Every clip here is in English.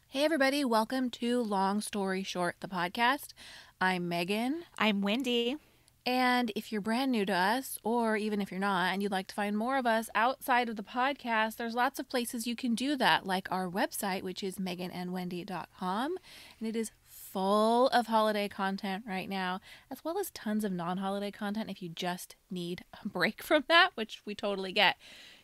Hey everybody, welcome to Long Story Short, the podcast. I'm Megan. I'm Wendy. And if you're brand new to us, or even if you're not, and you'd like to find more of us outside of the podcast, there's lots of places you can do that, like our website, which is meganandwendy.com. And it is full of holiday content right now, as well as tons of non-holiday content if you just need a break from that, which we totally get.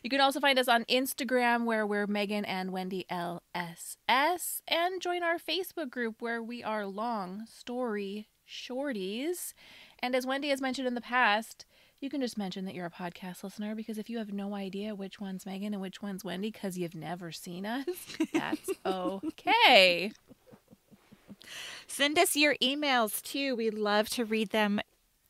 You can also find us on Instagram, where we're Megan and Wendy LSS, and join our Facebook group where we are Long Story Shorties. And as Wendy has mentioned in the past, you can just mention that you're a podcast listener, because if you have no idea which one's Megan and which one's Wendy because you've never seen us, that's okay. Send us your emails too. We love to read them.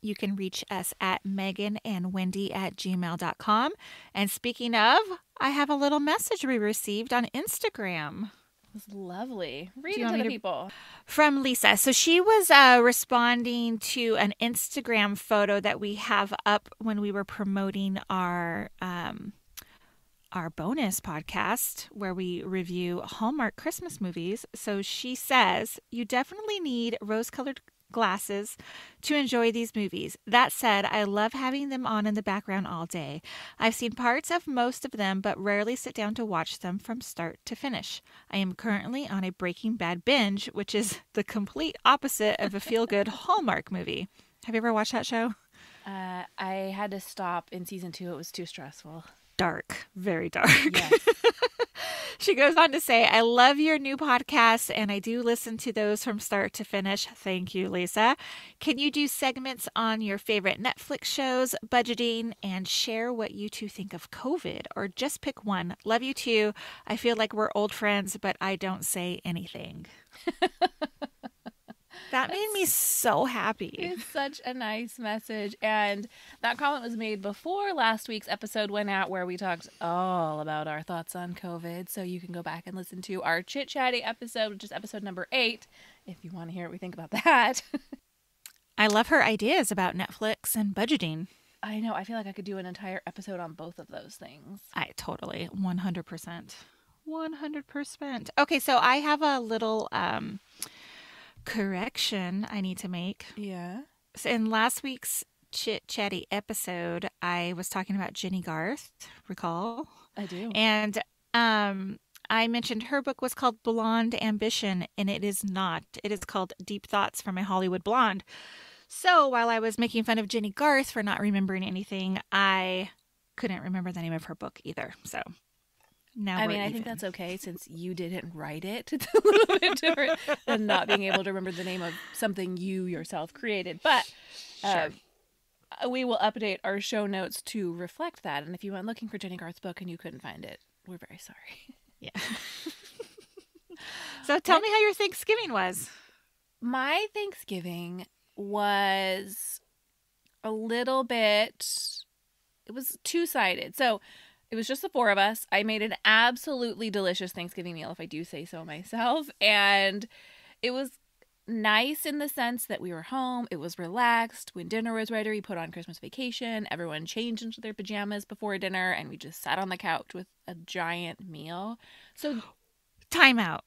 You can reach us at meganandwendy@gmail.com. And speaking of, I have a little message we received on Instagram. It's lovely. Read Do you it want to me the people. From Lisa. So she was responding to an Instagram photo that we have up when we were promoting our bonus podcast where we review Hallmark Christmas movies. So she says, you definitely need rose-colored glasses to enjoy these movies. That said, I love having them on in the background all day. I've seen parts of most of them, but rarely sit down to watch them from start to finish. I am currently on a Breaking Bad binge, which is the complete opposite of a feel-good Hallmark movie. Have you ever watched that show? I had to stop in season 2. It was too stressful. Dark, very dark. Yes. She goes on to say, I love your new podcast and I do listen to those from start to finish. Thank you, Lisa. Can you do segments on your favorite Netflix shows, budgeting, and share what you two think of COVID? Or just pick one. Love you too. I feel like we're old friends, but I don't say anything. That made me so happy. It's such a nice message. And that comment was made before last week's episode went out, where we talked all about our thoughts on COVID. So you can go back and listen to our chit-chatty episode, which is episode number 8, if you want to hear what we think about that. I love her ideas about Netflix and budgeting. I know. I feel like I could do an entire episode on both of those things. I totally, 100%. 100%. Okay, so I have a little correction I need to make. Yeah. So in last week's Chit Chatty episode, I was talking about Jennie Garth, recall? I do. And I mentioned her book was called Blonde Ambition, and it is not. It is called Deep Thoughts from a Hollywood Blonde. So while I was making fun of Jennie Garth for not remembering anything, I couldn't remember the name of her book either. So now I mean, I think that's okay, since you didn't write it. It's a little bit different than not being able to remember the name of something you yourself created. But Sure. We will update our show notes to reflect that. And if you went looking for Jennie Garth's book and you couldn't find it, we're very sorry. Yeah. So tell me how your Thanksgiving was. My Thanksgiving was a little bit, it was two-sided. So it was just the 4 of us. I made an absolutely delicious Thanksgiving meal, if I do say so myself. And it was nice in the sense that we were home. It was relaxed. When dinner was ready, we put on Christmas Vacation. Everyone changed into their pajamas before dinner, and we just sat on the couch with a giant meal. So, time out.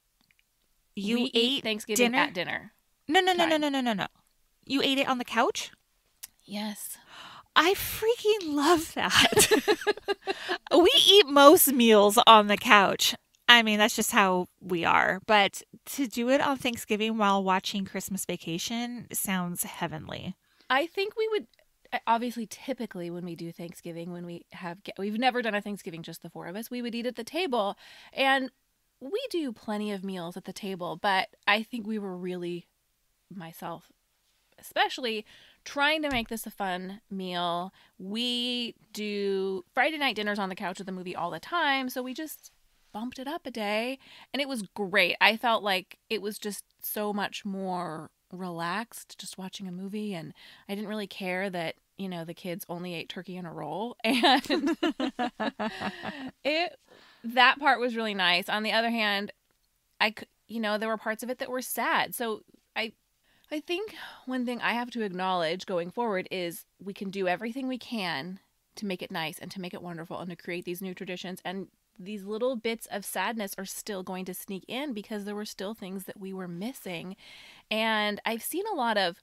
You we ate Thanksgiving dinner at dinner. No. time. You ate it on the couch? Yes. I freaking love that. We eat most meals on the couch. I mean, that's just how we are. But to do it on Thanksgiving while watching Christmas Vacation sounds heavenly. I think we would, obviously, typically when we do Thanksgiving, when we've never done a Thanksgiving just the 4 of us, we would eat at the table. And we do plenty of meals at the table, but I think we were really, myself especially, trying to make this a fun meal. We do Friday night dinners on the couch with the movie all the time, so we just bumped it up a day, and it was great. I felt like it was just so much more relaxed just watching a movie, and I didn't really care that, you know, the kids only ate turkey and a roll, and that part was really nice. On the other hand, there were parts of it that were sad. So I think one thing I have to acknowledge going forward is we can do everything we can to make it nice and to make it wonderful and to create these new traditions. And these little bits of sadness are still going to sneak in because there were still things that we were missing. And I've seen a lot of,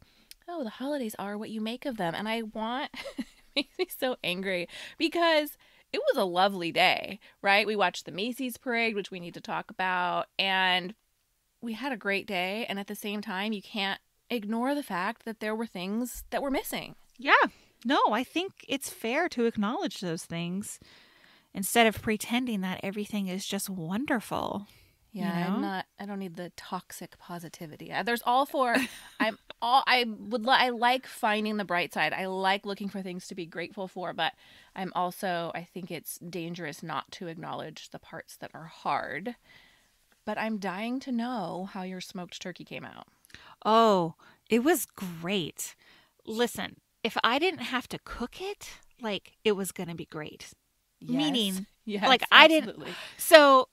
oh, the holidays are what you make of them. And I want, it makes me so angry because it was a lovely day, right? We watched the Macy's parade, which we need to talk about, and we had a great day. And at the same time, you can't ignore the fact that there were things that were missing. Yeah. No, I think it's fair to acknowledge those things instead of pretending that everything is just wonderful. Yeah, you know? I don't need the toxic positivity. There's all for, I like finding the bright side. I like looking for things to be grateful for, but I think it's dangerous not to acknowledge the parts that are hard. But I'm dying to know how your smoked turkey came out. Oh, it was great. Listen, if I didn't have to cook it, like, it was going to be great. Yes. Meaning, yes, like, I absolutely. didn't.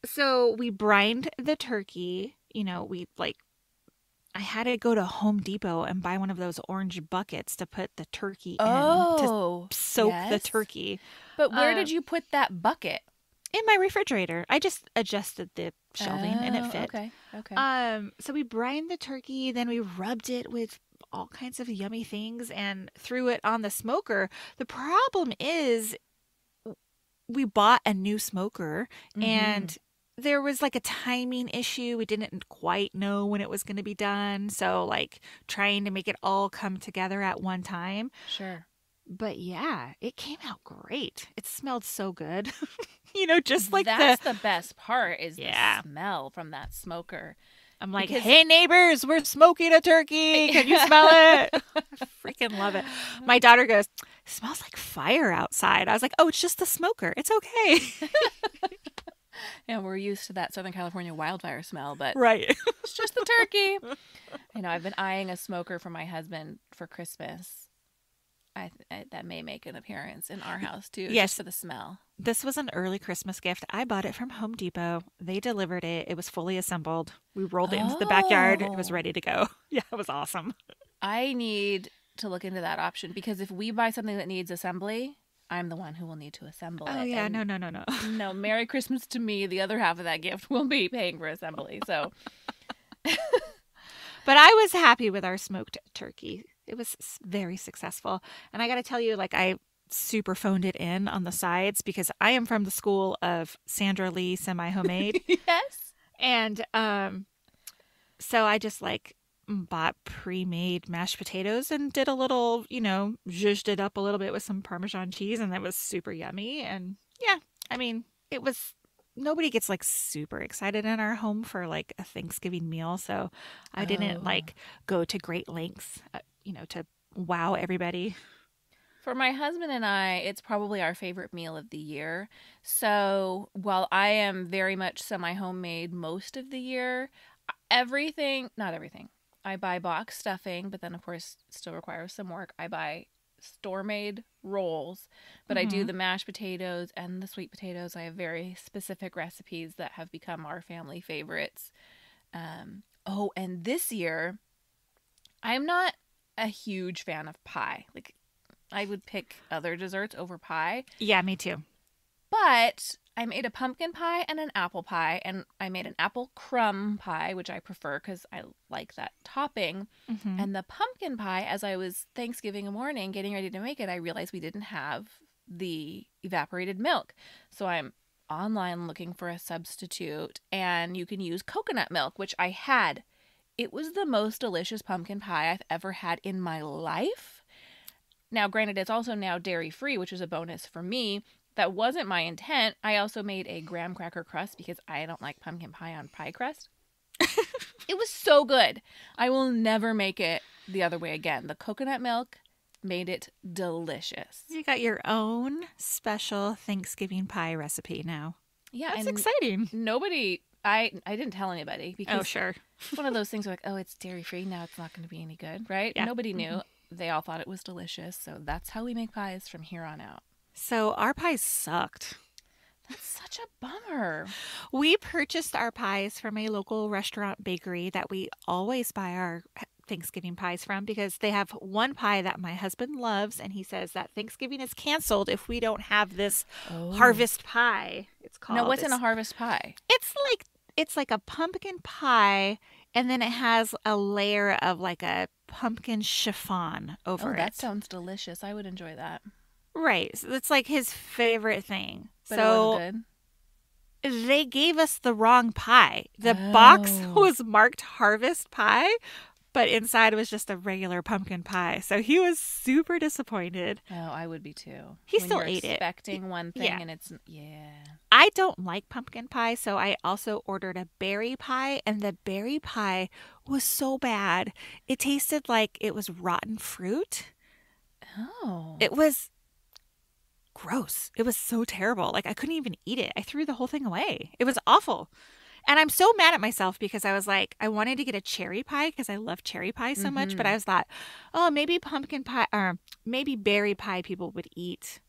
So we brined the turkey. I had to go to Home Depot and buy one of those orange buckets to put the turkey in to soak the turkey. But where did you put that bucket? In my refrigerator. I just adjusted the shelving and it fit. Okay. So we brined the turkey, then we rubbed it with all kinds of yummy things and threw it on the smoker. The problem is we bought a new smoker and there was like a timing issue. We didn't quite know when it was going to be done. So like trying to make it all come together at one time. Sure. But yeah, it came out great. It smelled so good. Just like that's the best part is the smell from that smoker. I'm like, hey, neighbors, we're smoking a turkey. Can you smell it? I freaking love it. My daughter goes, it smells like fire outside. I was like, oh, it's just the smoker. It's okay. Yeah, we're used to that Southern California wildfire smell, but right. It's just the turkey. I've been eyeing a smoker for my husband for Christmas. That may make an appearance in our house too. Yes, just for the smell. This was an early Christmas gift. I bought it from Home Depot. They delivered it. It was fully assembled. We rolled it into the backyard. It was ready to go. Yeah, it was awesome. I need to look into that option because if we buy something that needs assembly, I'm the one who will need to assemble it. Oh yeah, no. No, Merry Christmas to me. The other half of that gift will be paying for assembly. So, but I was happy with our smoked turkey. It was very successful. And I got to tell you, like, I super phoned it in on the sides because I am from the school of Sandra Lee semi-homemade. Yes. And so I just like bought pre-made mashed potatoes and did a little, zhuzhed it up a little bit with some Parmesan cheese, and that was super yummy. And yeah, I mean, it was, nobody gets like super excited in our home for like a Thanksgiving meal. So I didn't like go to great lengths, to wow everybody. For my husband and I, it's probably our favorite meal of the year. So while I am very much semi-homemade most of the year, not everything. I buy box stuffing, but then of course it still requires some work. I buy store-made rolls, but I do the mashed potatoes and the sweet potatoes. I have very specific recipes that have become our family favorites. And this year, I'm not a huge fan of pie. Like, I would pick other desserts over pie. Yeah, me too. But I made a pumpkin pie and an apple pie, and I made an apple crumb pie, which I prefer because I like that topping. And the pumpkin pie, as I was Thanksgiving morning getting ready to make it, I realized we didn't have the evaporated milk. So I'm online looking for a substitute, and you can use coconut milk, which I had. It was the most delicious pumpkin pie I've ever had in my life. Now, granted, it's also now dairy-free, which is a bonus for me. That wasn't my intent. I also made a graham cracker crust because I don't like pumpkin pie on pie crust. It was so good. I will never make it the other way again. The coconut milk made it delicious. You got your own special Thanksgiving pie recipe now. Yeah, that's exciting. I didn't tell anybody because sure. It's one of those things where like, oh, it's dairy-free. Now it's not going to be any good, right? Yeah. Nobody knew. They all thought it was delicious. So that's how we make pies from here on out. So our pies sucked. That's such a bummer. We purchased our pies from a local restaurant bakery that we always buy our Thanksgiving pies from because they have one pie that my husband loves, and he says that Thanksgiving is canceled if we don't have this harvest pie. it's called. No, what's in a harvest pie? It's like a pumpkin pie, and then it has a layer of like a pumpkin chiffon over it. Oh, that sounds delicious. I would enjoy that. Right. So it's like his favorite thing. But it wasn't good. They gave us the wrong pie. The box was marked harvest pie, but inside was just a regular pumpkin pie. So he was super disappointed. Oh, I would be too. He still ate it. Expecting one thing and it's I don't like pumpkin pie, so I also ordered a berry pie, and the berry pie was so bad. It tasted like it was rotten fruit. Oh. It was gross. It was so terrible. Like, I couldn't even eat it. I threw the whole thing away. It was awful. And I'm so mad at myself because I was like, I wanted to get a cherry pie because I love cherry pie so much, but I was thought, oh, maybe pumpkin pie or maybe berry pie people would eat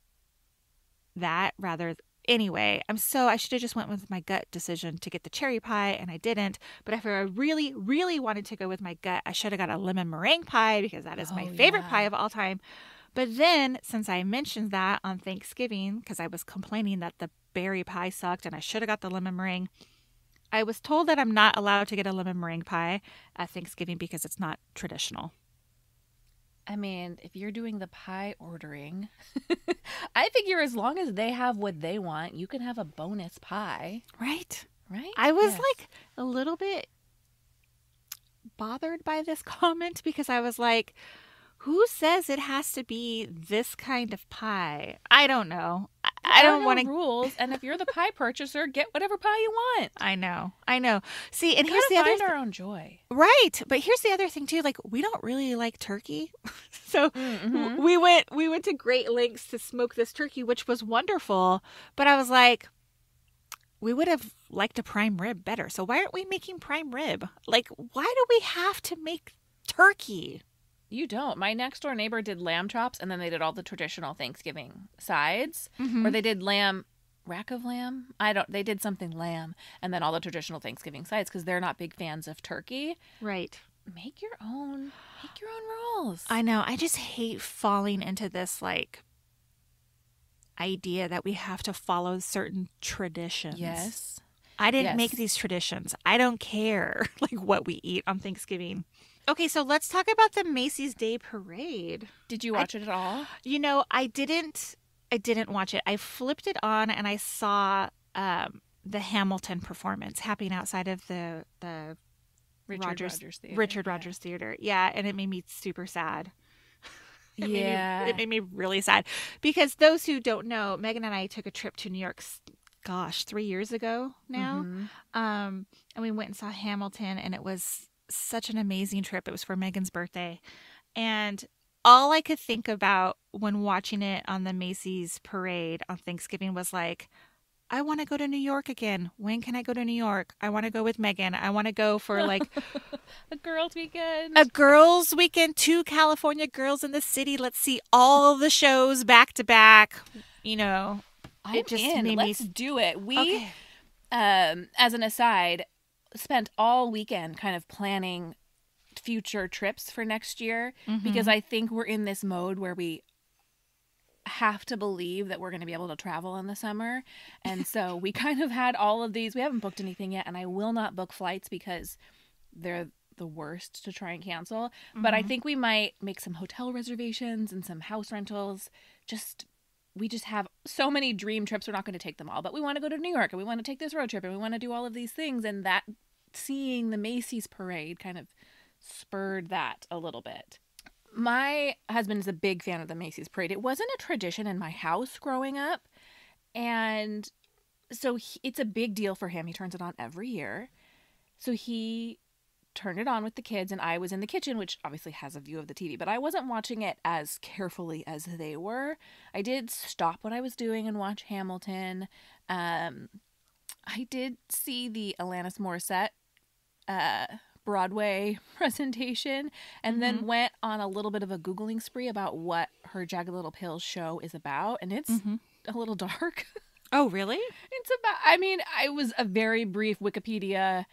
that rather. Anyway, I should have just went with my gut decision to get the cherry pie, and I didn't. But if I really, really wanted to go with my gut, I should have got a lemon meringue pie because that is my favorite pie of all time. But then, since I mentioned that on Thanksgiving, because I was complaining that the berry pie sucked and I should have got the lemon meringue, I was told that I'm not allowed to get a lemon meringue pie at Thanksgiving because it's not traditional. I mean, if you're doing the pie ordering, I figure as long as they have what they want, you can have a bonus pie. Right? Right? I was like a little bit bothered by this comment because I was like, who says it has to be this kind of pie? I don't know. I don't want to rules, and if you're the pie purchaser, get whatever pie you want. I know. See, and here's the other find our own joy, right? But here's the other thing too. Like, we don't really like turkey, so we went to great lengths to smoke this turkey, which was wonderful. But I was like, we would have liked a prime rib better. So why aren't we making prime rib? Like, why do we have to make turkey? You don't. My next door neighbor did lamb chops, and then they did all the traditional Thanksgiving sides, or they did rack of lamb. They did something lamb, and then all the traditional Thanksgiving sides because they're not big fans of turkey. Right. Make your own rules. I know. I just hate falling into this like idea that we have to follow certain traditions. Yes. I didn't make these traditions. I don't care like what we eat on Thanksgiving. Okay, so let's talk about the Macy's Day Parade. Did you watch it at all? You know, I didn't watch it. I flipped it on and I saw the Hamilton performance happening outside of the Richard Rogers Theater. Yeah, and it made me super sad. It made me really sad because those who don't know, Megan and I took a trip to New York 3 years ago now. And we went and saw Hamilton, and it was such an amazing trip. It was for Megan's birthday. And all I could think about when watching it on the Macy's parade on Thanksgiving was like, I want to go to New York again. When can I go to New York? I want to go with Megan. I want to go for like a girls' weekend. 2 California girls in the city. Let's see all the shows back to back. You know, Let's do it. We, as an aside, spent all weekend kind of planning future trips for next year because I think we're in this mode where we have to believe that we're going to be able to travel in the summer. And so we kind of had all of these. We haven't booked anything yet, and I will not book flights because they're the worst to try and cancel. But I think we might make some hotel reservations and some house rentals. We just have so many dream trips. We're not going to take them all, but we want to go to New York, and we want to take this road trip, and we want to do all of these things. And that seeing the Macy's parade kind of spurred that a little bit. My husband is a big fan of the Macy's parade. It wasn't a tradition in my house growing up, and so it's a big deal for him. He turns it on every year. So he turned it on with the kids, and I was in the kitchen, which obviously has a view of the TV, but I wasn't watching it as carefully as they were. I did stop what I was doing and watch Hamilton. I did see the Alanis Morrisette Broadway presentation, and then went on a little bit of a Googling spree about what her Jagged Little Pill show is about, and it's a little dark. Oh, really? It's about, I mean, I was a very brief Wikipedia,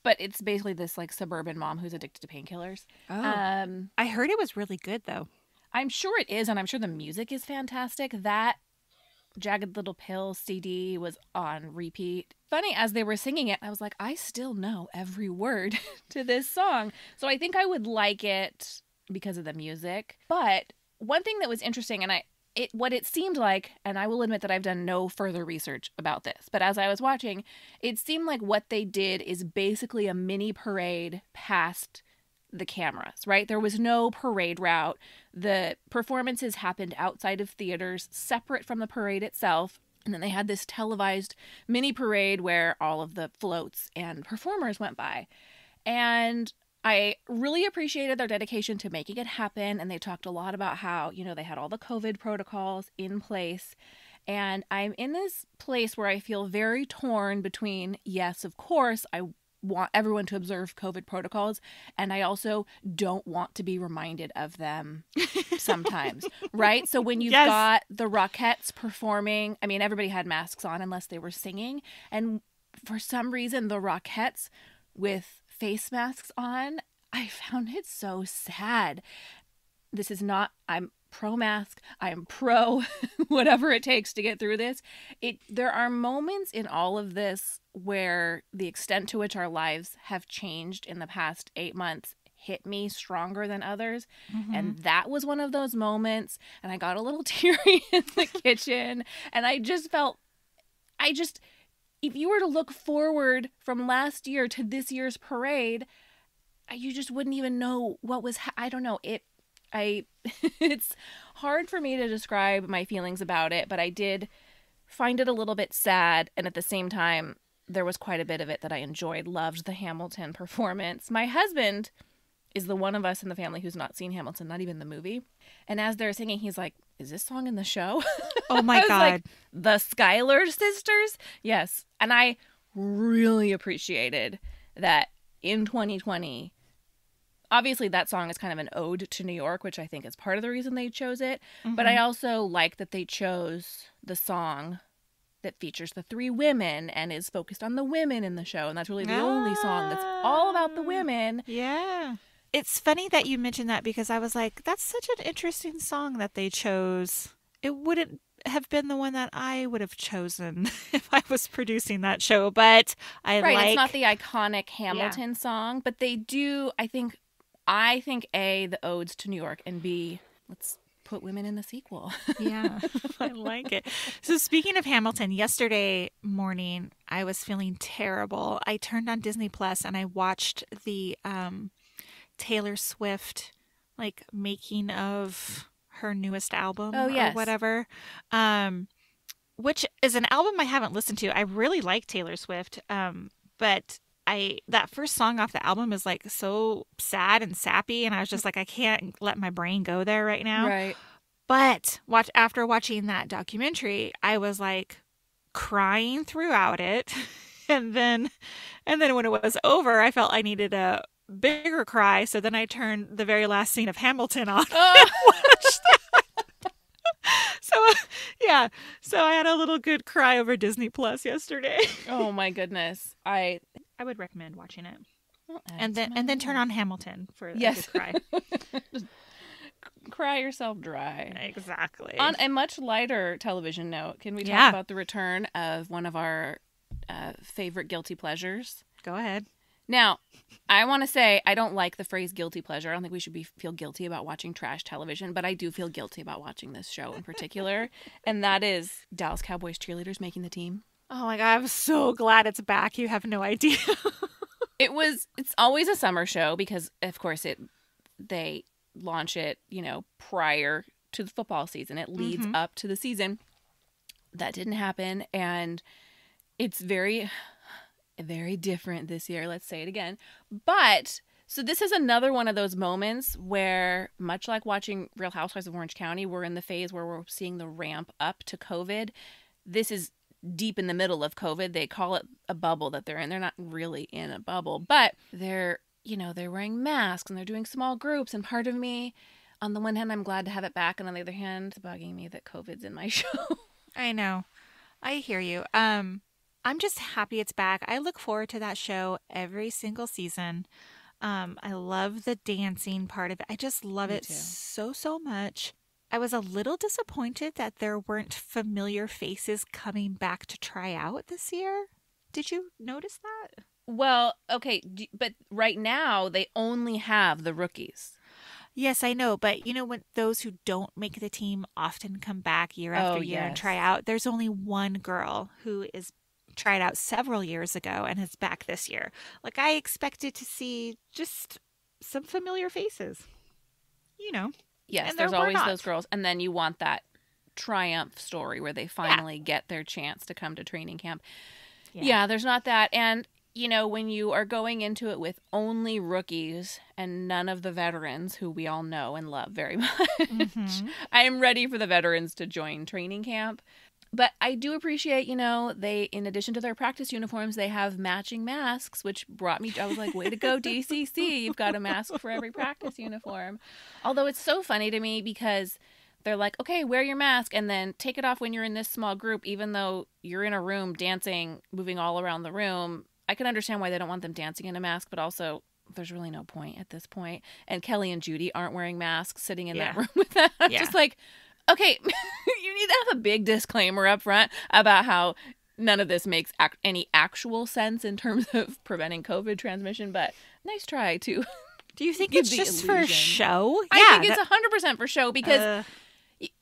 but it's basically this like suburban mom who's addicted to painkillers. Oh. I heard it was really good though. I'm sure it is, and I'm sure the music is fantastic. That Jagged Little Pill CD was on repeat. Funny, as they were singing it, I was like, I still know every word to this song. So I think I would like it because of the music. But one thing that was interesting, and what it seemed like, and I will admit that I've done no further research about this, but as I was watching, it seemed like what they did is basically a mini parade past the cameras, right? There was no parade route. The performances happened outside of theaters, separate from the parade itself. And then they had this televised mini parade where all of the floats and performers went by. And I really appreciated their dedication to making it happen. And they talked a lot about how, they had all the COVID protocols in place. And I'm in this place where I feel very torn between, yes, of course, I want everyone to observe COVID protocols, and I also don't want to be reminded of them sometimes, right? So when you've got the Rockettes performing, I mean, everybody had masks on unless they were singing, and for some reason, the Rockettes with face masks on, I found it so sad. This is not, I'm pro-mask, I'm pro whatever it takes to get through this. There are moments in all of this where the extent to which our lives have changed in the past 8 months hit me stronger than others. Mm-hmm. And that was one of those moments. And I got a little teary in the kitchen. And I just felt, if you were to look forward from last year to this year's parade, you just wouldn't even know what was, I don't know. It's hard for me to describe my feelings about it, but I did find it a little bit sad. And at the same time, there was quite a bit of it that I enjoyed, loved the Hamilton performance. My husband is the one of us in the family who's not seen Hamilton, not even the movie. And as they're singing, he's like, is this song in the show? Oh my God. Like, the Schuyler sisters? Yes. And I really appreciated that in 2020, obviously, that song is kind of an ode to New York, which I think is part of the reason they chose it. Mm-hmm. But I also like that they chose the song that features the 3 women and is focused on the women in the show. And that's really the only song that's all about the women. Yeah. It's funny that you mentioned that because I was like, that's such an interesting song that they chose. It wouldn't have been the one that I would have chosen if I was producing that show. But it's not the iconic Hamilton song, but they do, I think A, the odes to New York, and B, let's put women in the sequel. Yeah, I like it. So speaking of Hamilton, yesterday morning, I was feeling terrible. I turned on Disney Plus and I watched the Taylor Swift, making of her newest album or whatever, which is an album I haven't listened to. I really like Taylor Swift, but that first song off the album is so sad and sappy, and I was just like, I can't let my brain go there right now. Right. But after watching that documentary, I was crying throughout it. And then when it was over, I felt I needed a bigger cry. So then I turned the very last scene of Hamilton on and watched that. So I had a little good cry over Disney Plus yesterday. Oh my goodness. I would recommend watching it. And then turn on Hamilton for a good cry. Cry yourself dry. Exactly. On a much lighter television note, can we talk about the return of one of our favorite guilty pleasures? Go ahead. Now, I want to say I don't like the phrase guilty pleasure. I don't think we should feel guilty about watching trash television, but I do feel guilty about watching this show in particular, and that is Dallas Cowboys cheerleaders making the team. Oh my God, I'm so glad it's back. You have no idea. It's always a summer show because, of course, they launch it, prior to the football season. It leads up to the season. That didn't happen, and it's very, very different this year. Let's say it again. But so this is another one of those moments where, much like watching Real Housewives of Orange County, we're in the phase where we're seeing the ramp up to COVID. This is deep in the middle of COVID. They call it a bubble that they're in. They're not really in a bubble, but they're wearing masks and they're doing small groups. And part of me, on the one hand, I'm glad to have it back. And on the other hand, it's bugging me that COVID's in my show. I know. I hear you. I'm just happy it's back. I look forward to that show every single season. I love the dancing part of it. I just love it so much. I was a little disappointed that there weren't familiar faces coming back to try out this year. Did you notice that? Well, okay, but right now they only have the rookies. Yes, I know, but you know when those who don't make the team often come back year after Oh, year and try yes. out. There's only one girl who is tried out several years ago and is back this year. Like I expected to see just some familiar faces, you know, Yes, and there there's were always those not. girls. And then you want that triumph story where they Yeah. finally get their chance to come to training camp. Yeah. Yeah, there's not that. And, you know, when you are going into it with only rookies and none of the veterans who we all know and love very much, I am ready for the veterans to join training camp. But I do appreciate, you know, they, in addition to their practice uniforms, they have matching masks, which brought me, I was like, way to go, DCC. You've got a mask for every practice uniform. Although it's so funny to me because they're like, okay, wear your mask and then take it off when you're in this small group, even though you're in a room dancing, moving all around the room. I can understand why they don't want them dancing in a mask, but also there's really no point at this point. And Kelly and Judy aren't wearing masks sitting in that room with them. I'm just like, okay, you need to have a big disclaimer up front about how none of this makes any actual sense in terms of preventing COVID transmission, but nice try to. Do you think give it's the just for illusion. show? I think it's 100% for show because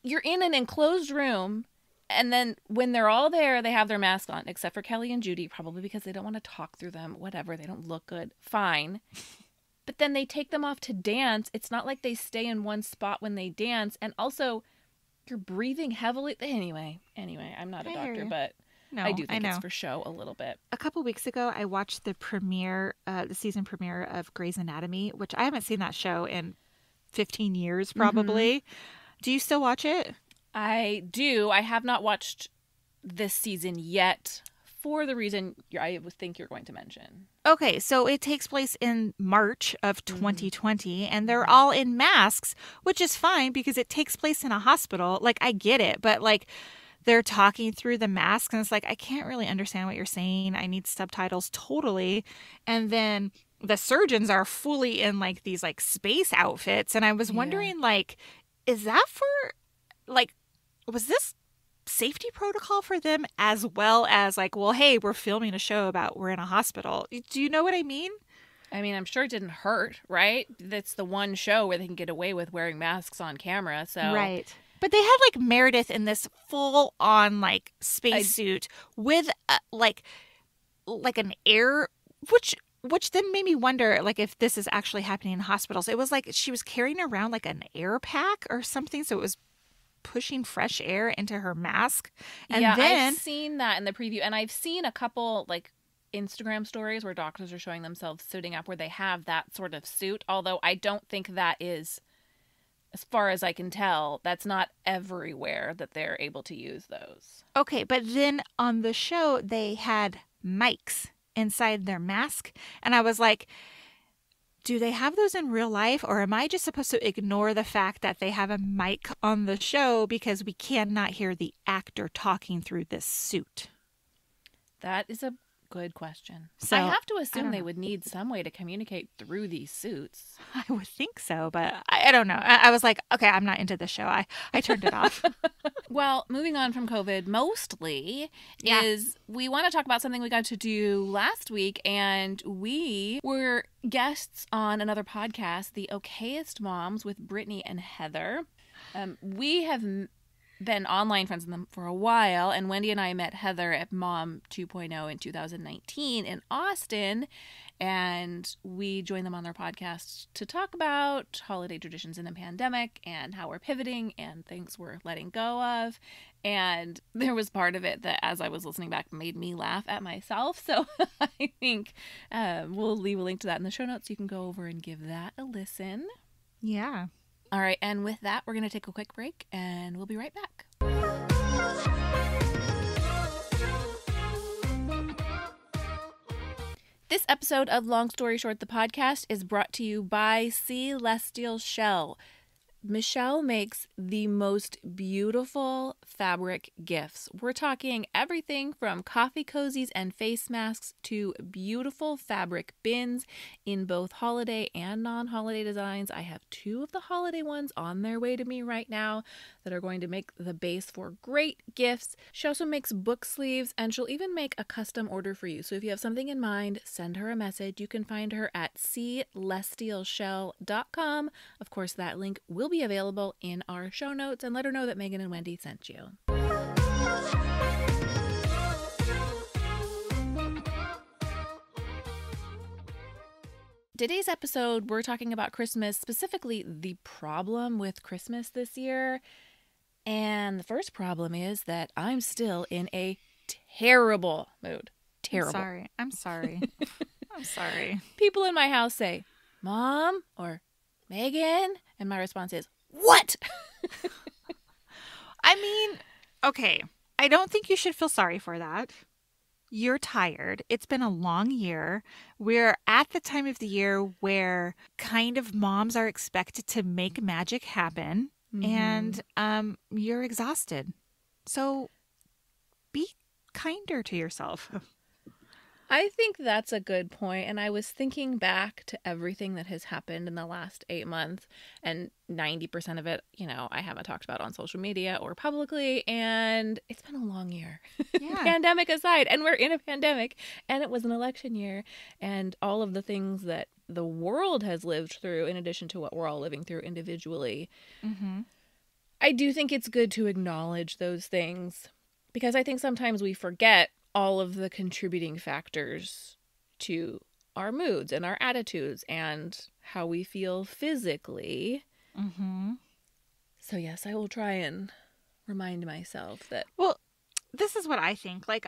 you're in an enclosed room and then when they're all there, they have their mask on, except for Kelly and Judy, probably because they don't want to talk through them, whatever. They don't look good. Fine. But then they take them off to dance. It's not like they stay in one spot when they dance. And also, you're breathing heavily. Anyway, I'm not a doctor, but no, I do think it's for show a little bit. A couple weeks ago, I watched the season premiere of Grey's Anatomy, which I haven't seen that show in 15 years, probably. Do you still watch it? I do. I have not watched this season yet for the reason I would think you're going to mention. Okay, so it takes place in March of 2020, and they're all in masks, which is fine because it takes place in a hospital. Like, I get it, but like, they're talking through the mask, and it's like, I can't really understand what you're saying. I need subtitles totally. And then the surgeons are fully in like these like space outfits, and I was wondering, like, is that for, like, was this safety protocol for them as well as like, well, hey, we're filming a show about we're in a hospital. Do you know what I mean? I mean, I'm sure it didn't hurt, right? That's the one show where they can get away with wearing masks on camera. So right. But they had like Meredith in this full on like spacesuit with like an air, which then made me wonder like if this is actually happening in hospitals. It was like she was carrying around like an air pack or something, so it was pushing fresh air into her mask. And then I've seen that in the preview, and I've seen a couple like Instagram stories where doctors are showing themselves suiting up where they have that sort of suit, although I don't think that is, as far as I can tell, that's not everywhere that they're able to use those. Okay, but then on the show they had mics inside their mask, and I was like, do they have those in real life, or am I just supposed to ignore the fact that they have a mic on the show because we cannot hear the actor talking through this suit? That is a good question. So, I have to assume they would need some way to communicate through these suits. I would think so, but I don't know. I was like, okay, I'm not into this show. I turned it off. Well, moving on from COVID mostly is we want to talk about something we got to do last week, and we were guests on another podcast, the Okayest Moms with Brittany and Heather. We have been online friends with them for a while, and Wendy and I met Heather at Mom 2.0 in 2019 in Austin, and we joined them on their podcast to talk about holiday traditions in the pandemic and how we're pivoting and things we're letting go of. And there was part of it that, as I was listening back, made me laugh at myself. So I think we'll leave a link to that in the show notes. You can go over and give that a listen. Yeah. All right, and with that, we're going to take a quick break, and we'll be right back. This episode of Long Story Short, the podcast, is brought to you by Celestial Shell. Michelle makes the most beautiful fabric gifts. We're talking everything from coffee cozies and face masks to beautiful fabric bins in both holiday and non-holiday designs. I have 2 of the holiday ones on their way to me right now that are going to make the base for great gifts. She also makes book sleeves, and she'll even make a custom order for you. So if you have something in mind, send her a message. You can find her at celestialshell.com. Of course, that link will be available in our show notes, and let her know that Megan and Wendy sent you. Today's episode, we're talking about Christmas, specifically the problem with Christmas this year. And the first problem is that I'm still in a terrible mood. Terrible. I'm sorry. I'm sorry. People in my house say, Mom or Megan, and my response is, what? I mean, okay, I don't think you should feel sorry for that. You're tired. It's been a long year. We're at the time of the year where kind of moms are expected to make magic happen, and you're exhausted. So be kinder to yourself. I think that's a good point. And I was thinking back to everything that has happened in the last 8 months, and 90% of it, I haven't talked about on social media or publicly. And it's been a long year, pandemic aside. And we're in a pandemic, and it was an election year, and all of the things that the world has lived through, in addition to what we're all living through individually. I do think it's good to acknowledge those things, because I think sometimes we forget all of the contributing factors to our moods and our attitudes and how we feel physically. So yes, I will try and remind myself that. Well, this is what I think. Like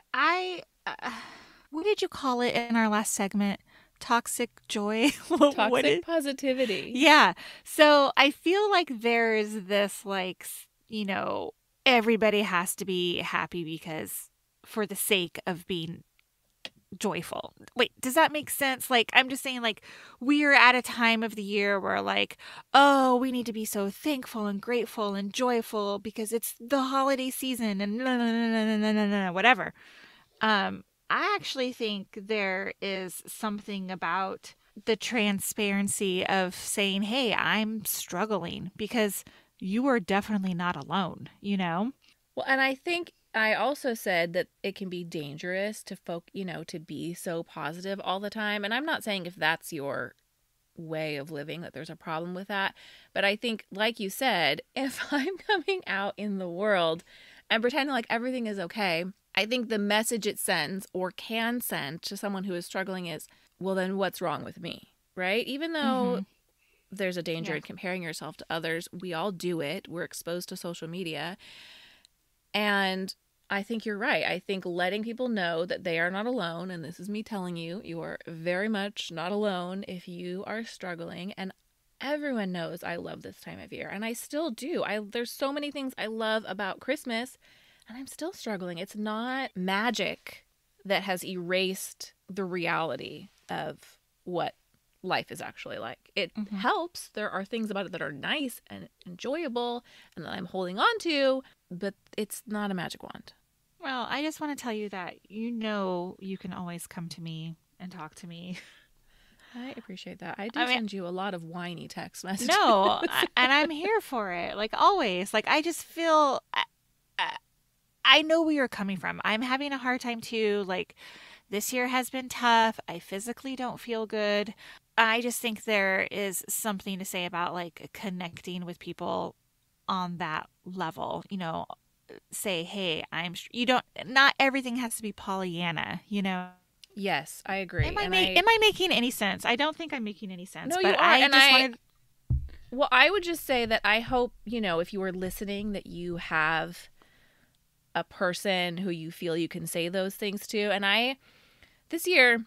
what did you call it in our last segment? Toxic joy? Toxic positivity. Yeah. So I feel like there is this everybody has to be happy because for the sake of being joyful. Wait, does that make sense? I'm just saying, we're at a time of the year where we need to be so thankful and grateful and joyful because it's the holiday season and whatever. I actually think there is something about the transparency of saying, hey, I'm struggling, because you are definitely not alone, Well, and I think I also said that it can be dangerous to to be so positive all the time. And I'm not saying if that's your way of living that there's a problem with that. But I think, like you said, if I'm coming out in the world and pretending like everything is okay, I think the message it sends or can send to someone who is struggling is, well, then what's wrong with me, right? Even though there's a danger in comparing yourself to others, we all do it. We're exposed to social media. And I think you're right. I think letting people know that they are not alone, and this is me telling you, you are very much not alone if you are struggling. And everyone knows I love this time of year, and I still do. There's so many things I love about Christmas, and I'm still struggling. It's not magic that has erased the reality of what life is actually like. It helps. There are things about it that are nice and enjoyable and that I'm holding on to, but it's not a magic wand. Well, I just want to tell you that you can always come to me and talk to me. I appreciate that. I send you a lot of whiny text messages. No, and I'm here for it. Always. I just feel I know where you're coming from. I'm having a hard time too. This year has been tough. I physically don't feel good. I just think there is something to say about connecting with people on that level, say, hey, not everything has to be Pollyanna, Yes, I agree. Am I making any sense? I don't think I'm making any sense. No, but you are. Well, I would just say that I hope, if you were listening, that you have a person who you feel you can say those things to. And this year,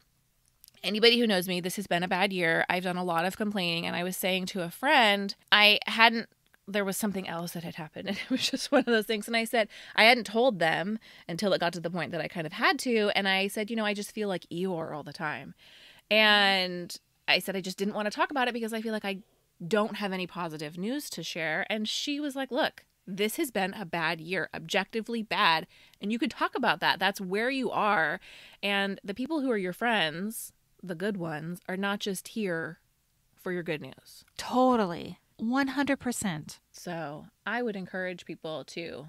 anybody who knows me, this has been a bad year. I've done a lot of complaining, and I was saying to a friend, there was something else that had happened, and it was just one of those things. And I said, I hadn't told them until it got to the point that I kind of had to. And I said, I just feel like Eeyore all the time. And I said, I just didn't want to talk about it because I feel like I don't have any positive news to share. And she was like, look, this has been a bad year, objectively bad. And you could talk about that. That's where you are. And the people who are your friends, the good ones, are not just here for your good news. Totally. 100%. So I would encourage people to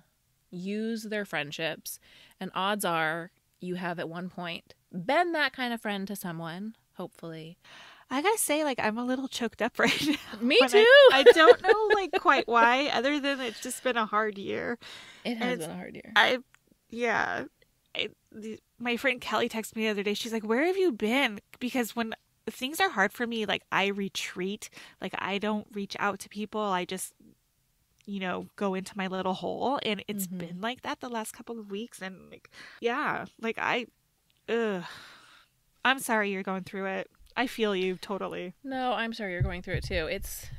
use their friendships. And odds are you have at one point been that kind of friend to someone, hopefully. I gotta say, like, I'm a little choked up right now. Me too. I don't know, like, quite why, other than it's just been a hard year. It has been a hard year. My friend Kelly texted me the other day. She's like, where have you been? Because when things are hard for me, like, I retreat. Like, I don't reach out to people. I just, go into my little hole. And it's been like that the last couple of weeks. And, like, yeah, like, I'm sorry you're going through it. I feel you totally. No, I'm sorry you're going through it too. It's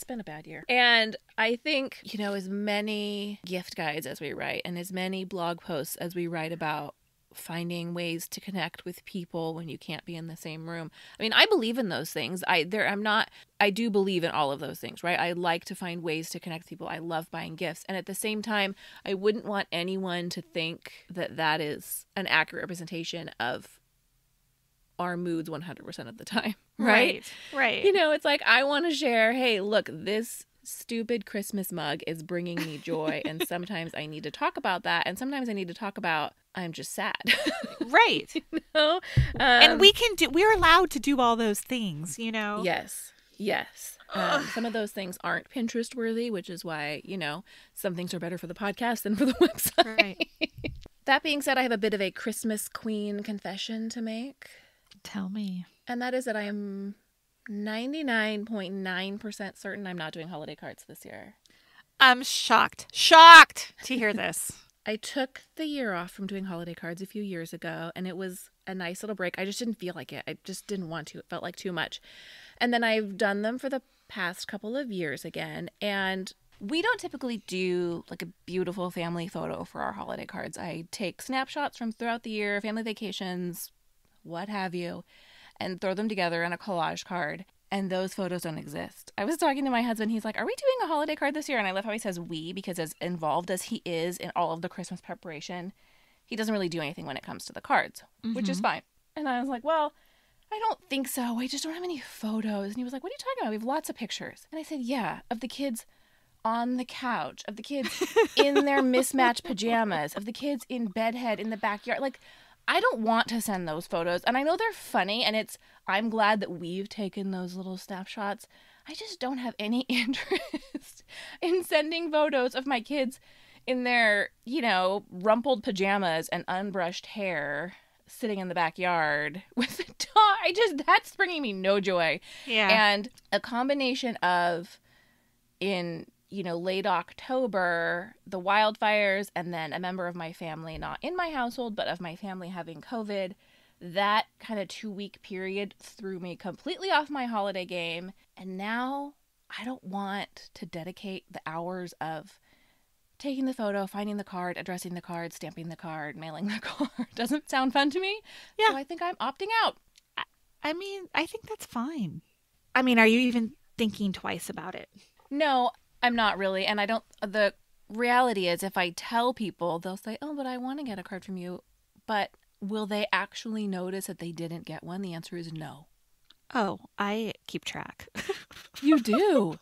been a bad year. And I think, as many gift guides as we write and as many blog posts as we write about finding ways to connect with people when you can't be in the same room. I mean, I believe in those things. I do believe in all of those things, right? I like to find ways to connect with people. I love buying gifts. And at the same time, I wouldn't want anyone to think that that is an accurate representation of our moods 100% of the time, right? Right. It's like, I want to share, hey, look, this stupid Christmas mug is bringing me joy. And sometimes I need to talk about that. And sometimes I need to talk about, I'm just sad. Right. And we're allowed to do all those things, Yes. Some of those things aren't Pinterest worthy, which is why, some things are better for the podcast than for the website. Right. That being said, I have a bit of a Christmas queen confession to make. Tell me. And that is that I am 99.9% certain I'm not doing holiday cards this year. I'm shocked to hear this. I took the year off from doing holiday cards a few years ago, and it was a nice little break. I just didn't feel like it. I just didn't want to. It felt like too much. And then I've done them for the past couple of years again, and we don't typically do like a beautiful family photo for our holiday cards. I take snapshots from throughout the year, family vacations, what have you, and throw them together in a collage card. And those photos don't exist. I was talking to my husband. He's like, are we doing a holiday card this year? And I love how he says we, because as involved as he is in all of the Christmas preparation, he doesn't really do anything when it comes to the cards, which is fine. And I was like, well, I don't think so. I just don't have any photos. And he was like, what are you talking about? We have lots of pictures. And I said, yeah, of the kids on the couch, of the kids in their mismatched pajamas, of the kids in bedhead in the backyard. Like, I don't want to send those photos. And I know they're funny, and I'm glad that we've taken those little snapshots. I just don't have any interest in sending photos of my kids in their, rumpled pajamas and unbrushed hair sitting in the backyard with a dog. That's bringing me no joy. Yeah. And a combination of late October, the wildfires, and then a member of my family, not in my household, but of my family having COVID, that kind of 2-week period threw me completely off my holiday game. And now I don't want to dedicate the hours of taking the photo, finding the card, addressing the card, stamping the card, mailing the card. Doesn't sound fun to me. Yeah. So I think I'm opting out. I mean, I think that's fine. I mean, are you even thinking twice about it? No, I'm not really. And the reality is, if I tell people, they'll say, oh, but I want to get a card from you. But will they actually notice that they didn't get one? The answer is no. Oh, I keep track. You do?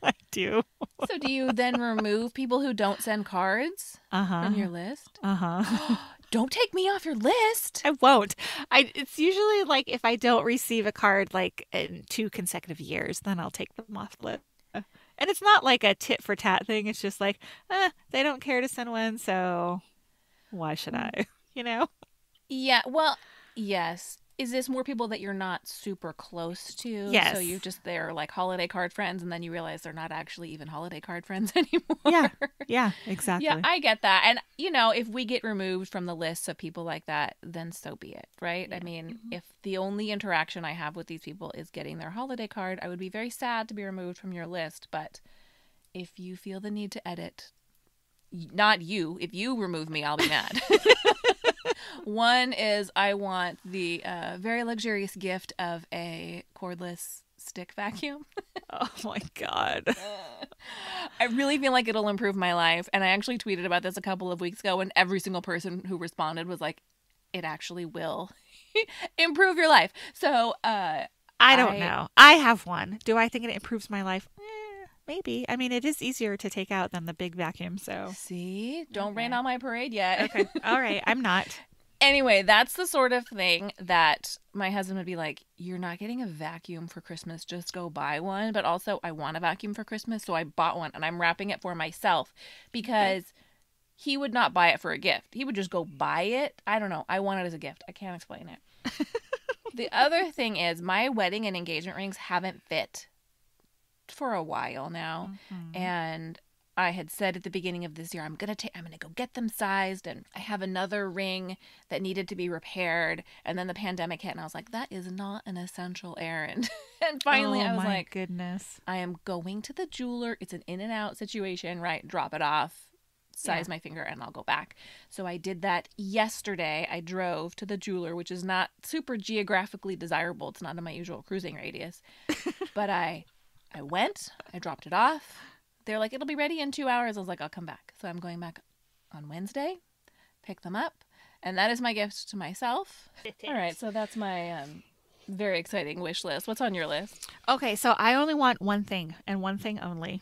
I do. So do you then remove people who don't send cards from your list? Don't take me off your list. I won't. It's usually like if I don't receive a card like in 2 consecutive years, then I'll take them off the list. And it's not like a tit for tat thing. It's just like, they don't care to send one, so why should I? Yeah, well, yes. Is this more people that you're not super close to? Yes. So they're like holiday card friends, and then you realize they're not actually even holiday card friends anymore. Yeah, exactly. Yeah, I get that. And, if we get removed from the list of people like that, then so be it, right? Yeah. I mean, if the only interaction I have with these people is getting their holiday card, I would be very sad to be removed from your list. But if you feel the need to edit, not you, if you remove me, I'll be mad. One is I want the very luxurious gift of a cordless stick vacuum. Oh my God. I really feel like it'll improve my life. And I actually tweeted about this a couple of weeks ago, and every single person who responded was like, it actually will improve your life. So I don't know. I have one. Do I think it improves my life? Maybe. I mean, it is easier to take out than the big vacuum, so. See? Don't rain on my parade yet. Okay. All right. I'm not. Anyway, that's the sort of thing that my husband would be like, you're not getting a vacuum for Christmas, just go buy one. But also, I want a vacuum for Christmas, so I bought one, and I'm wrapping it for myself because he would not buy it for a gift. He would just go buy it. I don't know. I want it as a gift. I can't explain it. The other thing is my wedding and engagement rings haven't fit for a while now. Mm-hmm. And I had said at the beginning of this year, I'm gonna go get them sized, and I have another ring that needed to be repaired. And then the pandemic hit, and I was like, that is not an essential errand. And finally, I was like, goodness, I am going to the jeweler. It's an in and out situation, right? Drop it off, size my finger, and I'll go back. So I did that yesterday. I drove to the jeweler, which is not super geographically desirable. It's not in my usual cruising radius, but I went. I dropped it off. They're like, it'll be ready in 2 hours. I was like, I'll come back. So I'm going back on Wednesday, pick them up. And that is my gift to myself. All right. So that's my very exciting wish list. What's on your list? Okay. So I only want one thing and one thing only.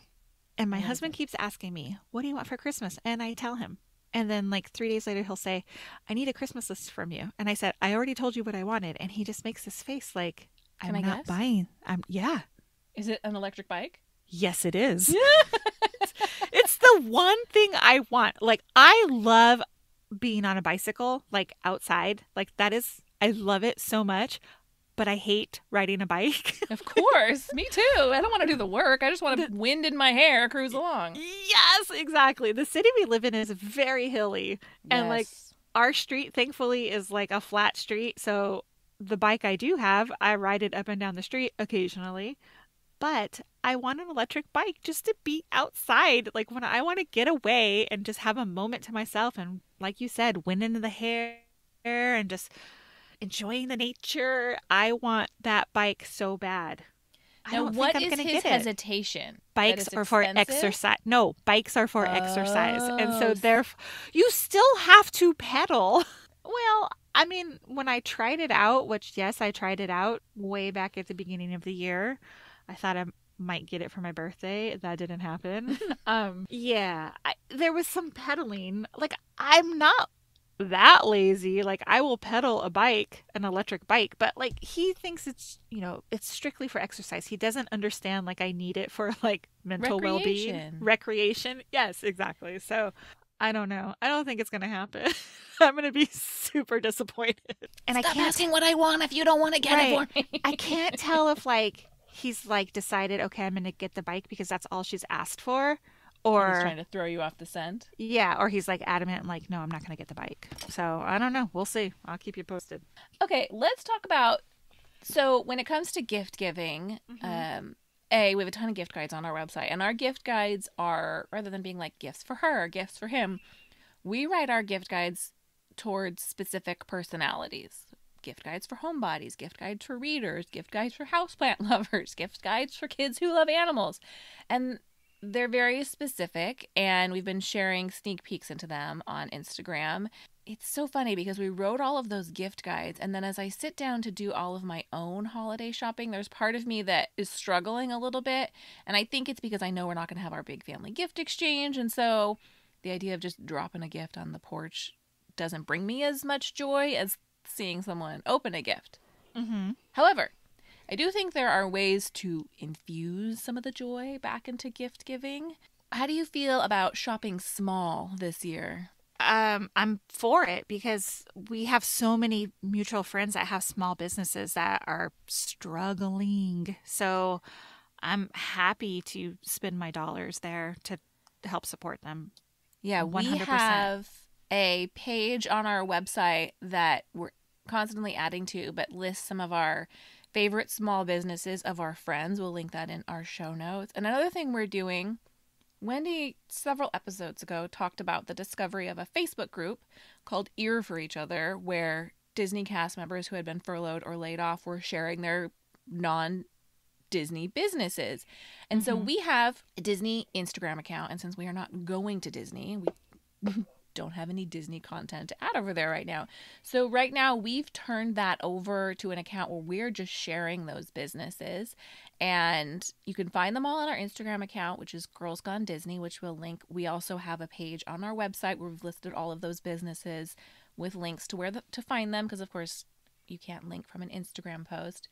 And my husband keeps asking me, what do you want for Christmas? And I tell him. And then like 3 days later, he'll say, I need a Christmas list from you. And I said, I already told you what I wanted. And he just makes this face like, I'm not buying. Yeah. Is it an electric bike? Yes, it is. It's the one thing I want. Like, I love being on a bicycle, like outside. Like, I love it so much, but I hate riding a bike. Of course. Me too. I don't want to do the work. I just want to wind in my hair, cruise along. Yes, exactly. The city we live in is very hilly. And like, our street, thankfully, is like a flat street. So the bike I do have, I ride it up and down the street occasionally. But I want an electric bike just to be outside. Like when I want to get away and just have a moment to myself. And like you said, wind into the hair and just enjoying the nature. I want that bike so bad. Now, what is his hesitation? Bikes are for exercise. No, bikes are for exercise. And so you still have to pedal. Well, I mean, when I tried it out, which yes, I tried it out way back at the beginning of the year. I thought I might get it for my birthday. That didn't happen. There was some pedaling. Like, I'm not that lazy. Like, I will pedal an electric bike, but like he thinks it's strictly for exercise. He doesn't understand like I need it for like mental well-being, recreation. Yes, exactly. So I don't know. I don't think it's gonna happen. I'm gonna be super disappointed. And Stop asking what I want if you don't want to get it for me. I can't tell if like he's like decided, okay, I'm gonna get the bike because that's all she's asked for, or he's trying to throw you off the scent. Yeah, or he's like adamant, like, no, I'm not gonna get the bike. So I don't know. We'll see. I'll keep you posted. Okay, let's talk about. So when it comes to gift giving, we have a ton of gift guides on our website, and our gift guides are, rather than being like gifts for her, gifts for him, we write our gift guides towards specific personalities. Gift guides for homebodies, gift guides for readers, gift guides for houseplant lovers, gift guides for kids who love animals. And they're very specific, and we've been sharing sneak peeks into them on Instagram. It's so funny because we wrote all of those gift guides, and then as I sit down to do all of my own holiday shopping, there's part of me that is struggling a little bit. And I think it's because I know we're not going to have our big family gift exchange. And so the idea of just dropping a gift on the porch doesn't bring me as much joy as seeing someone open a gift. However, I do think there are ways to infuse some of the joy back into gift giving. How do you feel about shopping small this year? I'm for it because we have so many mutual friends that have small businesses that are struggling. So I'm happy to spend my dollars there to help support them. Yeah, 100%. We have a page on our website that we're constantly adding to, but lists some of our favorite small businesses of our friends. We'll link that in our show notes. And another thing we're doing, Wendy, several episodes ago, talked about the discovery of a Facebook group called Youre for Each Other, where Disney cast members who had been furloughed or laid off were sharing their Disney businesses. And so we have a Disney Instagram account. And since we are not going to Disney, we don't have any Disney content to add over there right now. So right now we've turned that over to an account where we're just sharing those businesses. And you can find them all on our Instagram account, which is Girls Gone Disney, which we'll link. We also have a page on our website where we've listed all of those businesses with links to where to find them, because of course you can't link from an Instagram post.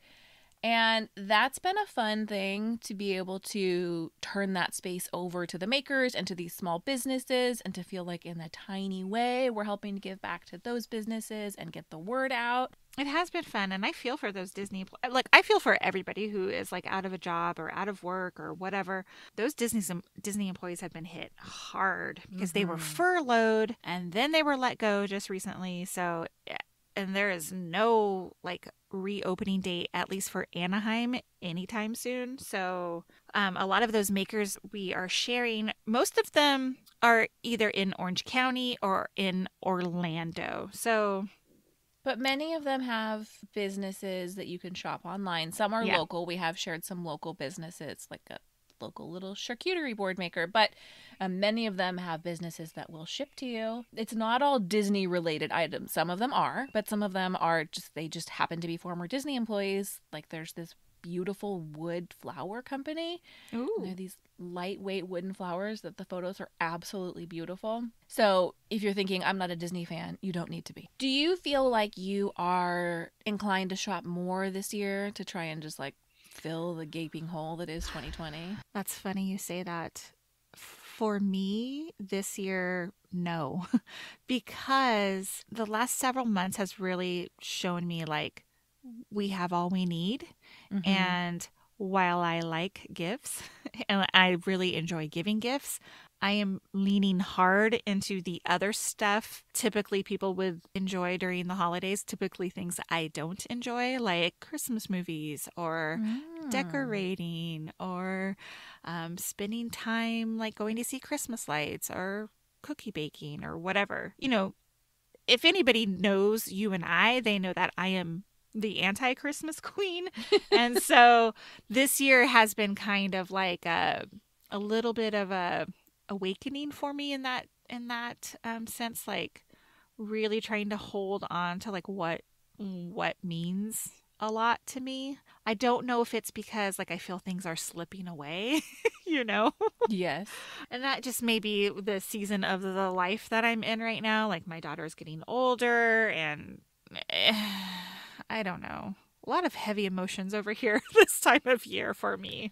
And that's been a fun thing to be able to turn that space over to the makers and to these small businesses, and to feel like in a tiny way we're helping to give back to those businesses and get the word out. It has been fun, and I feel for those Disney, like I feel for everybody who is like out of a job or out of work or whatever. Those Disney employees have been hit hard because they were furloughed and then they were let go just recently. So, and there is no like reopening date, at least for Anaheim, anytime soon. So a lot of those makers we are sharing, most of them are either in Orange County or in Orlando. So, but many of them have businesses that you can shop online. Some are local. We have shared some local businesses, like a local little charcuterie board maker, but many of them have businesses that will ship to you. It's not all Disney related items. Some of them are, but some of them are they just happen to be former Disney employees. Like there's this beautiful wood flower company. Ooh. They're these lightweight wooden flowers that the photos are absolutely beautiful. So if you're thinking, I'm not a Disney fan, you don't need to be. Do you feel like you are inclined to shop more this year to try and just like fill the gaping hole that is 2020? That's funny you say that. For me this year, no, because the last several months has really shown me like we have all we need. And while I like gifts and I really enjoy giving gifts, I am leaning hard into the other stuff typically people would enjoy during the holidays, typically things I don't enjoy, like Christmas movies or decorating or spending time like going to see Christmas lights or cookie baking or whatever. You know, if anybody knows you and I, they know that I am the anti-Christmas queen. And so this year has been kind of like a little bit of a awakening for me in that sense, like really trying to hold on to like what means a lot to me. I don't know if it's because like I feel things are slipping away, you know? Yes. And that just may be the season of the life that I'm in right now. Like my daughter's getting older and I don't know. A lot of heavy emotions over here this time of year for me.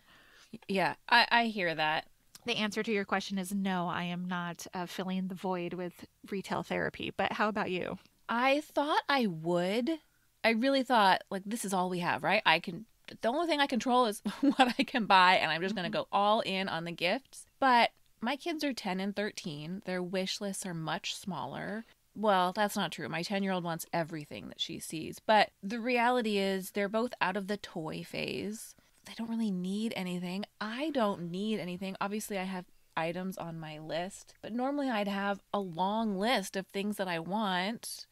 Yeah, I hear that. The answer to your question is no, I am not filling the void with retail therapy. But how about you? I thought I would. I really thought, like, this is all we have, right? The only thing I control is what I can buy, and I'm just going to go all in on the gifts. But my kids are 10 and 13. Their wish lists are much smaller. Well, that's not true. My 10-year-old wants everything that she sees. But the reality is they're both out of the toy phase. They don't really need anything. I don't need anything. Obviously, I have items on my list, but normally I'd have a long list of things that I want.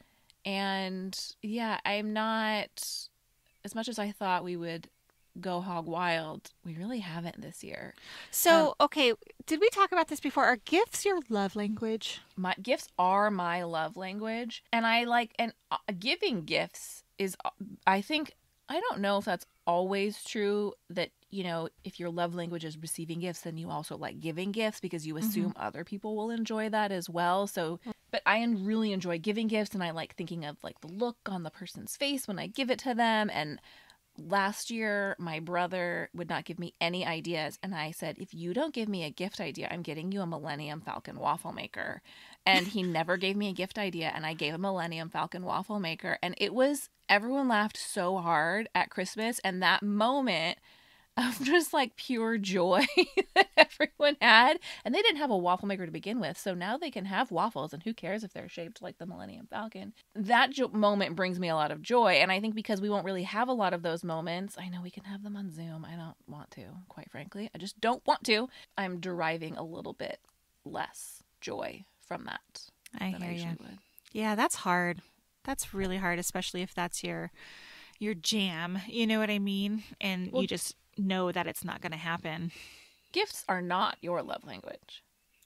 And yeah, I'm not, as much as I thought we would go hog wild, we really haven't this year. So, okay, did we talk about this before? Are gifts your love language? My gifts are my love language. And giving gifts is, I don't know if that's always true that, you know, if your love language is receiving gifts, then you also like giving gifts because you assume other people will enjoy that as well. So, but I really enjoy giving gifts, and I like thinking of like the look on the person's face when I give it to them. And last year, my brother would not give me any ideas. And I said, if you don't give me a gift idea, I'm getting you a Millennium Falcon waffle maker. And he never gave me a gift idea. And I gave a Millennium Falcon waffle maker. And everyone laughed so hard at Christmas. And that moment of just like pure joy that everyone had. And they didn't have a waffle maker to begin with. So now they can have waffles, and who cares if they're shaped like the Millennium Falcon. That moment brings me a lot of joy. And I think because we won't really have a lot of those moments, I know we can have them on Zoom. I don't want to, quite frankly. I just don't want to. I'm deriving a little bit less joy from that. I hear you. Yeah, that's hard. That's really hard, especially if that's your jam. You know what I mean? And know that it's not going to happen. Gifts are not your love language.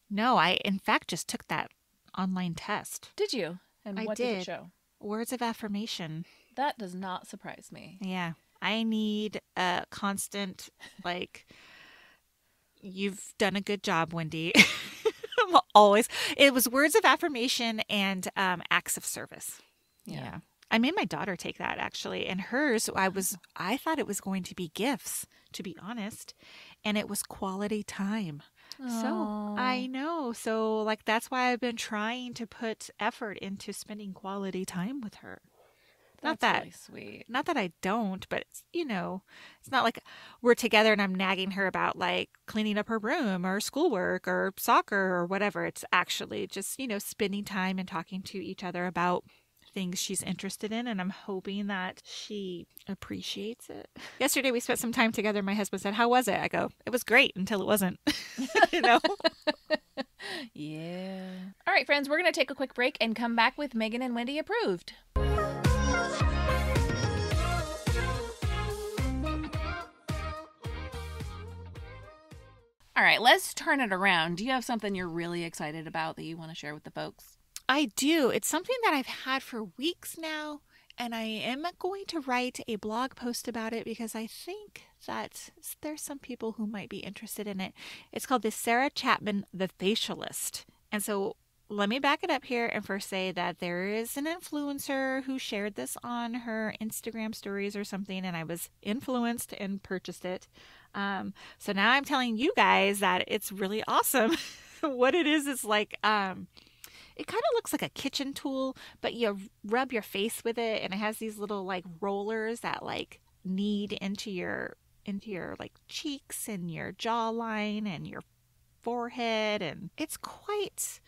No, I, in fact, just took that online test. Did you? And I what did it show? Words of affirmation. That does not surprise me. Yeah. I need a constant, like, you've done a good job, Wendy. Always. It was words of affirmation and acts of service. Yeah. I made my daughter take that, actually. And hers, I thought it was going to be gifts, to be honest. And it was quality time. Aww. So I know. So, like, that's why I've been trying to put effort into spending quality time with her. That's really sweet. Not that I don't, but it's, it's not like we're together and I'm nagging her about like cleaning up her room or schoolwork or soccer or whatever. It's actually just, spending time and talking to each other about things she's interested in. And I'm hoping that she appreciates it. Yesterday we spent some time together. My husband said, "How was it?" I go, "It was great until it wasn't." Yeah. All right, friends, we're going to take a quick break and come back with Megan and Wendy Approved. All right, let's turn it around. Do you have something you're really excited about that you want to share with the folks? I do. It's something that I've had for weeks now, and I am going to write a blog post about it because I think that there's some people who might be interested in it. It's called the Sarah Chapman, The Facialist. And so let me back it up here and first say that there is an influencer who shared this on her Instagram stories or something, and I was influenced and purchased it. So now I'm telling you guys that it's really awesome. What it is like, it kind of looks like a kitchen tool, but you rub your face with it, and it has these little like rollers that like knead into your like cheeks and your jawline and your forehead, and it's quite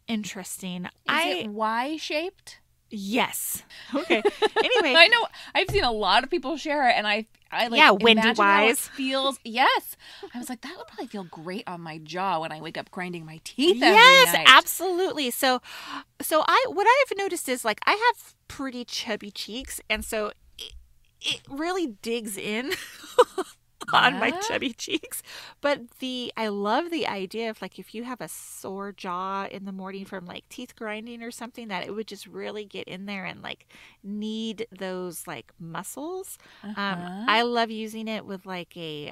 interesting. Is it Y-shaped? Yes. Okay. Anyway, I know I've seen a lot of people share it, and I like Wendy wise feels. Yes, I was like, that would probably feel great on my jaw when I wake up grinding my teeth. Yes, every night. Absolutely. So what I've noticed is like I have pretty chubby cheeks, and so it really digs in on my chubby cheeks. But I love the idea of like if you have a sore jaw in the morning from like teeth grinding or something, that it would just really get in there and like knead those like muscles. I love using it with like a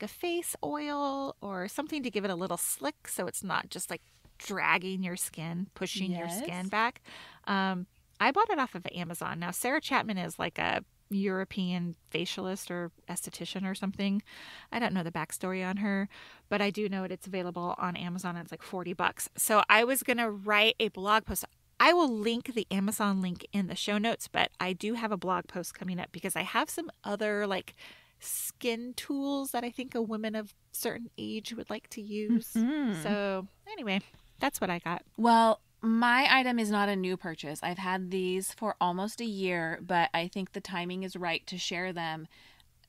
face oil or something to give it a little slick so it's not just like dragging your skin, pushing your skin back. I bought it off of Amazon. Now, Sarah Chapman is like a European facialist or esthetician or something. I don't know the backstory on her, but I do know it's available on Amazon. It's like $40. So I was going to write a blog post. I will link the Amazon link in the show notes, but I do have a blog post coming up because I have some other like skin tools that I think a woman of certain age would like to use. So anyway, that's what I got. Well, my item is not a new purchase. I've had these for almost a year, but I think the timing is right to share them.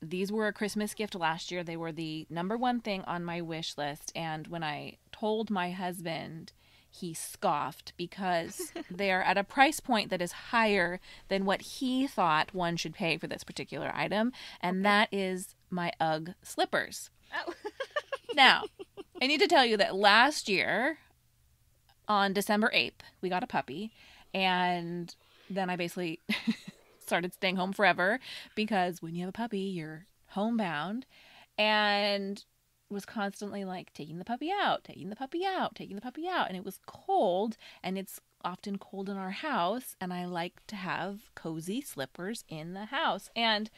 These were a Christmas gift last year. They were the number one thing on my wish list. And when I told my husband, he scoffed because they are at a price point that is higher than what he thought one should pay for this particular item. And that is my UGG slippers. Oh. Now, I need to tell you that last year, on December 8th, we got a puppy, and then I basically started staying home forever because when you have a puppy, you're homebound, and was constantly like taking the puppy out, taking the puppy out, taking the puppy out, and it was cold, and it's often cold in our house, and I like to have cozy slippers in the house, and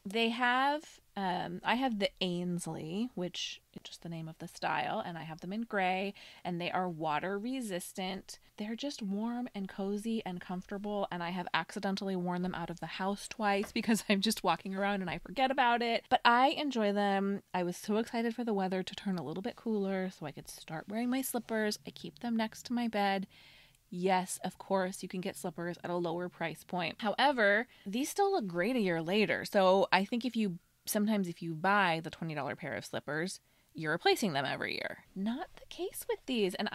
they have, I have the Ainsley, which is just the name of the style, and I have them in gray, and they are water resistant. They're just warm and cozy and comfortable, and I have accidentally worn them out of the house twice because I'm just walking around and I forget about it. But I enjoy them. I was so excited for the weather to turn a little bit cooler so I could start wearing my slippers. I keep them next to my bed. Yes, of course, you can get slippers at a lower price point. However, these still look great a year later. So I think if you buy the $20 pair of slippers, you're replacing them every year. Not the case with these. And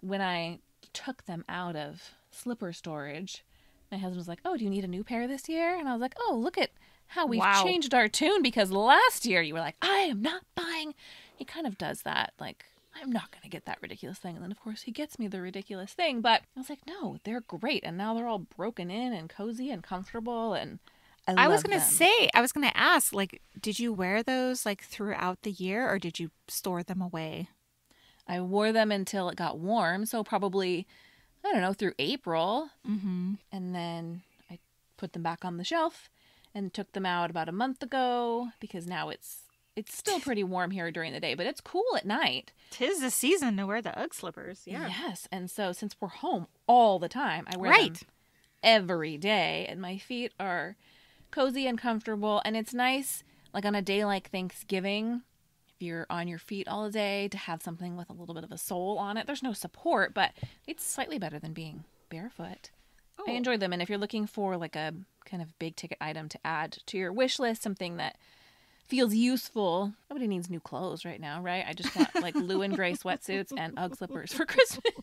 when I took them out of slipper storage, my husband was like, "Oh, do you need a new pair this year?" And I was like, "Oh, look at how we've Wow. changed our tune, because last year you were like, I am not buying. He kind of does that. Like, I'm not going to get that ridiculous thing. And then, of course, he gets me the ridiculous thing. But I was like, no, they're great. And now they're all broken in and cozy and comfortable. And I was love going to them. say, I was going to ask, like, did you wear those like throughout the year or did you store them away? I wore them until it got warm. So probably, I don't know, through April. Mm-hmm. And then I put them back on the shelf and took them out about a month ago, because now it's still pretty warm here during the day, but it's cool at night. 'Tis the season to wear the Ugg slippers. Yeah. Yes. And so since we're home all the time, I wear them every day, and my feet are cozy and comfortable. And it's nice, like on a day like Thanksgiving, if you're on your feet all day, to have something with a little bit of a sole on it. There's no support, but it's slightly better than being barefoot. I enjoy them. And if you're looking for like a kind of big ticket item to add to your wish list, something that feels useful. Nobody needs new clothes right now, right? I just want like blue and gray sweatsuits and Ugg slippers for Christmas.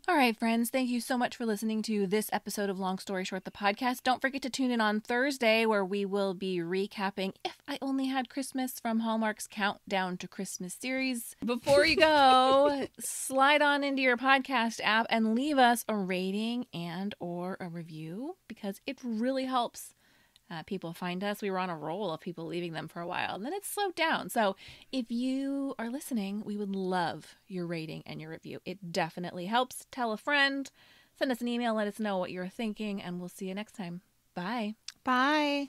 All right, friends, thank you so much for listening to this episode of Long Story Short, the podcast. Don't forget to tune in on Thursday, where we will be recapping If I Only Had Christmas from Hallmark's Countdown to Christmas series. Before you go, slide on into your podcast app and leave us a rating and or a review, because it really helps people find us. We were on a roll of people leaving them for a while, and then it slowed down. So if you are listening, we would love your rating and your review. It definitely helps. Tell a friend, send us an email, let us know what you're thinking, and we'll see you next time. Bye. Bye.